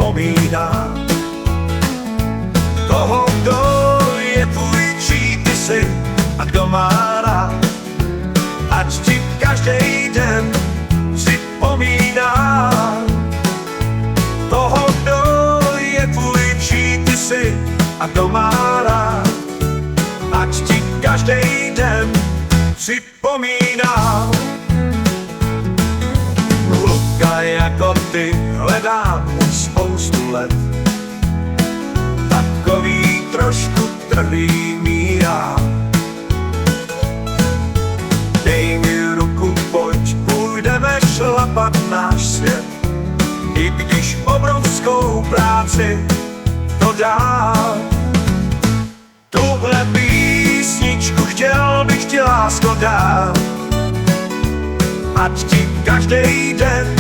připomíná. Toho, kdo je tvůj, čí ty jsi a kdo má rád, ať ti každý den připomíná. Toho, kdo je tvůj, čí ty jsi a kdo má rád, ať ti každý den připomíná. Kluka jako ty hledám už spoustu let, takový trošku trhlý míra. Dej mi ruku, pojď, půjdeme šlapat náš svět, i když obrovskou práci to dá. Tuhle písničku chtěl bych ti, lásko, dát, ať ti každý den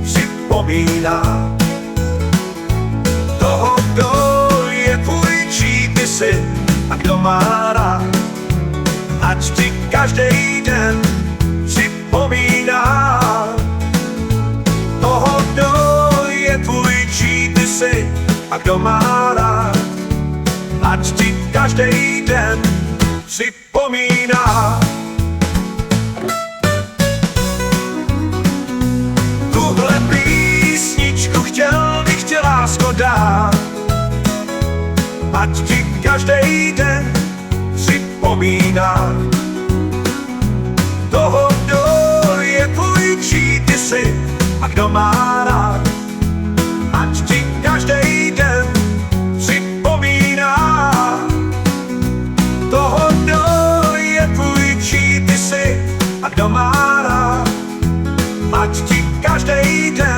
připomíná. Toho, kdo je tvůj, čí ty jsi a kdo má rád, ať ti každý den připomíná. Toho, kdo je tvůj, čí ty jsi a kdo má rád, ať ti každý den připomíná. Tuhle písničku chtěl bych ti, lásko, dát, ať ti každý den připomíná. Toho, kdo je tvůj, čí ty jsi a kdo má rád, ať ti každý den připomíná. Toho, kdo je tvůj, čí ty jsi a kdo má rád, ať ti každý den